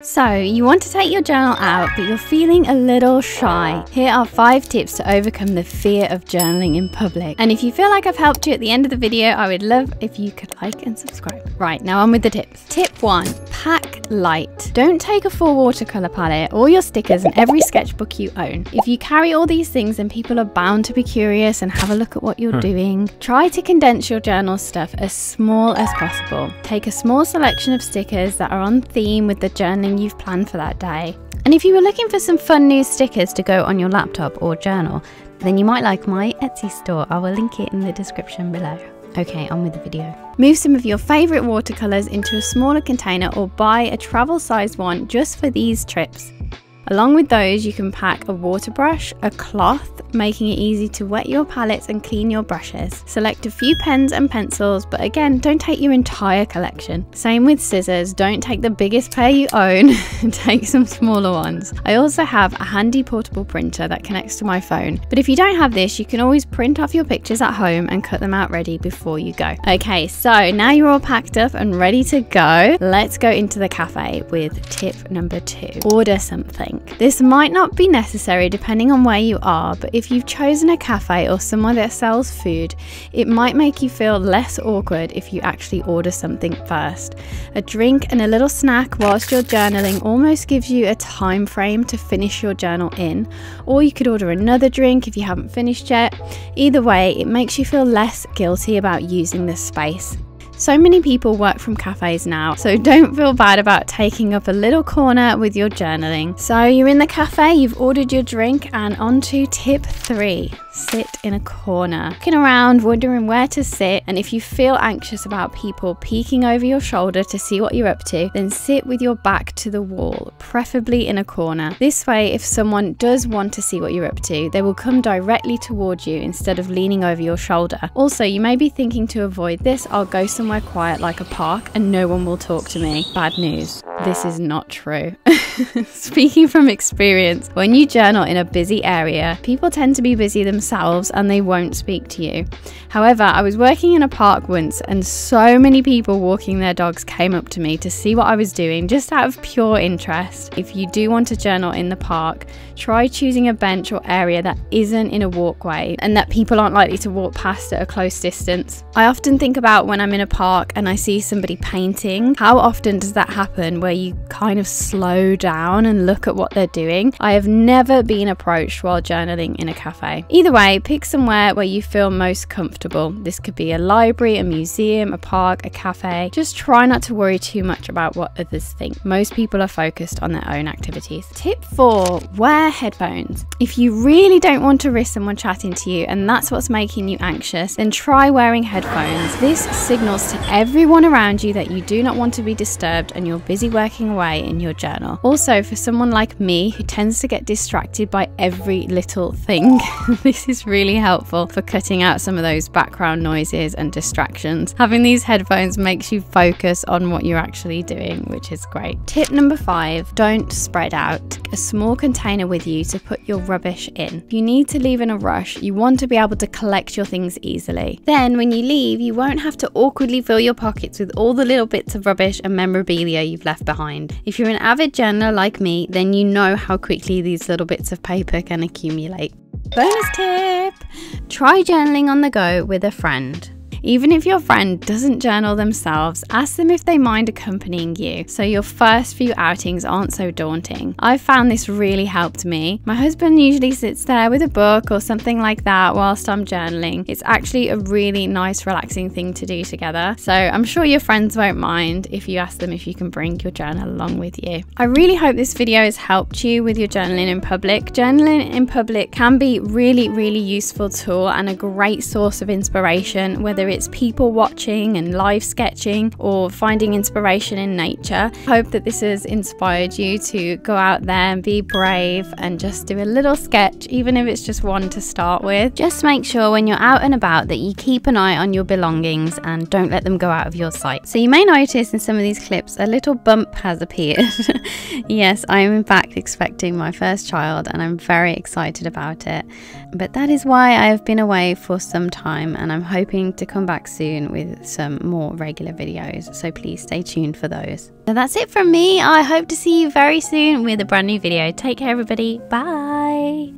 So, you want to take your journal out, but you're feeling a little shy. Here are 5 tips to overcome the fear of journaling in public. And if you feel like I've helped you at the end of the video, I would love if you could like and subscribe. Right, now on with the tips. Tip 1, pack light. Don't take a full watercolor palette, all your stickers and every sketchbook you own. If you carry all these things, then people are bound to be curious and have a look at what you're doing. Try to condense your journal stuff as small as possible. Take a small selection of stickers that are on theme with the journaling you've planned for that day. And if you were looking for some fun new stickers to go on your laptop or journal, then you might like my Etsy store. I will link it in the description below. Okay, on with the video. Move some of your favourite watercolours into a smaller container or buy a travel sized one just for these trips. Along with those, you can pack a water brush, a cloth, making it easy to wet your palettes and clean your brushes. Select a few pens and pencils, but again, don't take your entire collection. Same with scissors, don't take the biggest pair you own, take some smaller ones. I also have a handy portable printer that connects to my phone, but if you don't have this, you can always print off your pictures at home and cut them out ready before you go. Okay, so now you're all packed up and ready to go, let's go into the cafe with tip number 2. Order something. This might not be necessary depending on where you are, but if you've chosen a cafe or somewhere that sells food, it might make you feel less awkward if you actually order something first. A drink and a little snack whilst you're journaling almost gives you a time frame to finish your journal in, or you could order another drink if you haven't finished yet. Either way, it makes you feel less guilty about using this space. So many people work from cafes now, so don't feel bad about taking up a little corner with your journaling. So you're in the cafe, you've ordered your drink, and on to tip 3. Sit in a corner. Looking around, wondering where to sit, and if you feel anxious about people peeking over your shoulder to see what you're up to, then sit with your back to the wall, preferably in a corner. This way, if someone does want to see what you're up to, they will come directly towards you instead of leaning over your shoulder. Also, you may be thinking to avoid this, I'll go somewhere quiet like a park and no one will talk to me. Bad news. This is not true. Speaking from experience, when you journal in a busy area, people tend to be busy themselves and they won't speak to you. However, I was working in a park once and so many people walking their dogs came up to me to see what I was doing just out of pure interest. If you do want to journal in the park, try choosing a bench or area that isn't in a walkway and that people aren't likely to walk past at a close distance. I often think about when I'm in a park and I see somebody painting, how often does that happen where you kind of slow down and look at what they're doing? I have never been approached while journaling in a cafe. Either way, pick somewhere where you feel most comfortable. This could be a library, a museum, a park, a cafe. Just try not to worry too much about what others think. Most people are focused on their own activities. Tip 4, wear headphones. If you really don't want to risk someone chatting to you and that's what's making you anxious, then try wearing headphones. This signals to everyone around you that you do not want to be disturbed and you're busy working away in your journal. Also, for someone like me who tends to get distracted by every little thing, this is really helpful for cutting out some of those background noises and distractions. Having these headphones makes you focus on what you're actually doing, which is great. Tip number 5, don't spread out. A small container with you to put your rubbish in. If you need to leave in a rush, you want to be able to collect your things easily. Then when you leave, you won't have to awkwardly fill your pockets with all the little bits of rubbish and memorabilia you've left behind. If you're an avid journaler like me, then you know how quickly these little bits of paper can accumulate. Bonus tip! Try journaling on the go with a friend. Even if your friend doesn't journal themselves, ask them if they mind accompanying you, so your first few outings aren't so daunting. I've found this really helped me. My husband usually sits there with a book or something like that whilst I'm journaling. It's actually a really nice, relaxing thing to do together, so I'm sure your friends won't mind if you ask them if you can bring your journal along with you. I really hope this video has helped you with your journaling in public. Journaling in public can be really useful tool and a great source of inspiration, whether it's people watching and live sketching or finding inspiration in nature. I hope that this has inspired you to go out there and be brave and just do a little sketch, even if it's just one to start with. Just make sure when you're out and about that you keep an eye on your belongings and don't let them go out of your sight. So you may notice in some of these clips a little bump has appeared. Yes, I am in fact expecting my first child and I'm very excited about it. But that is why I have been away for some time and I'm hoping to come come back soon with some more regular videos, so please stay tuned for those. So that's it from me. I hope to see you very soon with a brand new video. Take care, everybody. Bye.